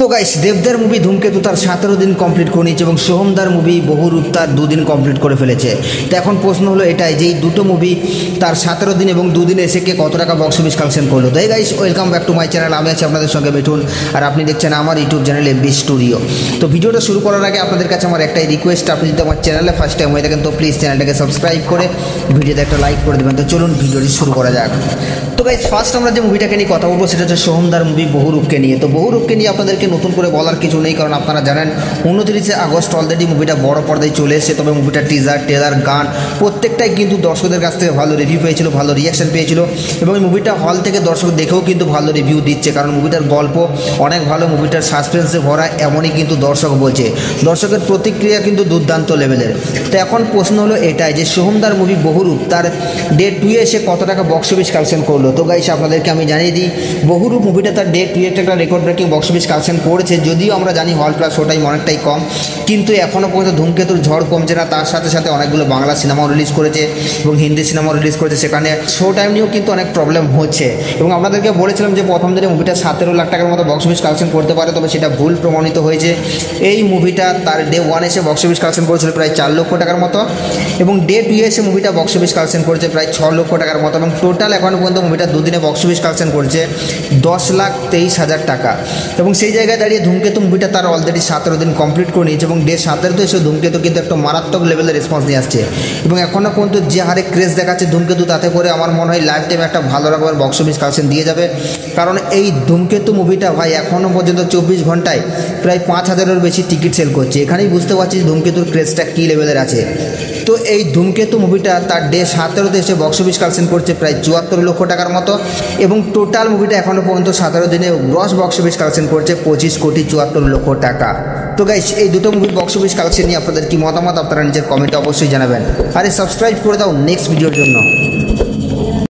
তো গাইস, দেবদার মুভি ধূমকেতু তার 17 দিন কমপ্লিট করে নিয়েছে এবং সোহমদার মুভি বহুরূপ তার 2 দিন কমপ্লিট করে ফেলেছে। তো এখন প্রশ্ন হলো এটাই যে এই দুটো মুভি তার 17 দিন এবং 2 দিন এসে কে কত টাকা বক্স অফিস কালেকশন করলো। তো এই guys, welcome back to my channel. আমি আছি আপনাদের সঙ্গে মিঠুন, আর আপনি দেখছেন আমার ইউটিউব চ্যানেল এমবি স্টুডিও। তো ভিডিওটা শুরু করার আগে আপনাদের কাছে আমার একটাই রিকোয়েস্ট, আপনি যদি আমার চ্যানেলে ফার্স্ট টাইম হয়ে থাকেন তো প্লিজ চ্যানেলটাকে সাবস্ক্রাইব করে ভিডিওতে একটা লাইক করে দেবেন। তো চলুন ভিডিওটি শুরু করা যাক। তো গাইস, ফার্স্ট আমরা যে মুভিটাকে নিয়ে কথা বলবো সেটা হচ্ছে সোহমদার মুভি বহুরূপকে নিয়ে। তো বহুরূপকে নিয়ে আপনাদেরকে নতুন করে বলার কিছু নেই, কারণ আপনারা জানেন 29 আগস্ট অলরেডি মুভিটা বড় পর্দায় চলে এসেছে। তবে মুভিটা টিজার, ট্রেলার, গান প্রত্যেকটাই কিন্তু দর্শকদের কাছ থেকে ভালো রিভিউ পেয়েছিল, ভালো রিয়াকশন পেয়েছিল এবং এই মুভিটা হল থেকে দর্শক দেখেও কিন্তু ভালো রিভিউ দিচ্ছে, কারণ মুভিটার গল্প অনেক ভালো, মুভিটার সাসপেন্সে ভরা, এমনই কিন্তু দর্শক বলছে। দর্শকের প্রতিক্রিয়া কিন্তু দুর্দান্ত লেভেলের। তো এখন প্রশ্ন হলো এটাই যে সোহমদার মুভি বহুরূপ তার ডে 2 এসে কত টাকা বক্স অফিস কালেকশন করলো। তো গাইস, আপনাদেরকে আমি জানিয়ে দিই, বহুরূপ মুভিটা তার ডে 2 একটা record breaking box office collection করেছে। যদিও আমরা জানি হল প্লাস শো টাইম অনেকটাই কম, কিন্তু এখনও পর্যন্ত ধূমকেতুর ঝড় কমছে না। তার সাথে সাথে অনেকগুলো বাংলা সিনেমাও রিলিজ করেছে এবং হিন্দি সিনেমাও রিলিজ করেছে, সেখানে শো টাইম নিয়েও কিন্তু অনেক প্রবলেম হচ্ছে। এবং আপনাদেরকে বলেছিলাম যে প্রথম দিনে মুভিটা 17 লাখ টাকার মতো বক্স অফিস কালেকশন করতে পারে, তবে সেটা ভুল প্রমাণিত হয়েছে। এই মুভিটা তার ডে 1 এসে বক্স অফিস কালেকশন করেছিল প্রায় 4 লক্ষ টাকার মতো এবং ডে 2 এসে মুভিটা বক্স অফিস কালেকশন করেছে প্রায় 6 লক্ষ টাকার মতো এবং টোটাল এখনও পর্যন্ত মুভিটা 2 দিনে বক্স অফিস কালেকশন করেছে 10,23,000 টাকা। এবং সেই জায়গায় দাঁড়িয়ে ধূমকেতু মুভিটা তার অলরেডি 17 দিন কমপ্লিট করে নিয়েছে এবং ডে 17 এসে ধূমকেতু কিন্তু একটা মারাত্মক লেভেলের রেসপন্স নিয়ে আসছে এবং এখনও পর্যন্ত যে হারে ক্রেজ দেখাচ্ছে ধূমকেতু, তাতে করে আমার মনে হয় লাইফ টাইম একটা ভালো রকমের বক্স অফিস কালেকশন দিয়ে যাবে। কারণ এই ধূমকেতু মুভিটা ভাই এখনও পর্যন্ত 24 ঘন্টায় প্রায় 5,000-এর বেশি টিকিট সেল করছে। এখানেই বুঝতে পারছি ধূমকেতুর ক্রেজটা কী লেভেলের আছে। তো এই ধূমকেতু মুভিটা তার ডে 17 এসে বক্স অফিস কালেকশন করছে প্রায় 74 লক্ষ টাকার মতো এবং টোটাল মুভিটা এখনও পর্যন্ত 17 দিনে গ্রস বক্স অফিস কালেকশন করছে 25,74,00,000 টাকা। তো গাইস, এই দুটো মুভির বক্স অফিস কালেকশন নিয়ে আপনাদের কি মতামত আপনারা নিজের কমেন্টে অবশ্যই জানাবেন, আর সাবস্ক্রাইব করে দাও নেক্সট ভিডিওর জন্য।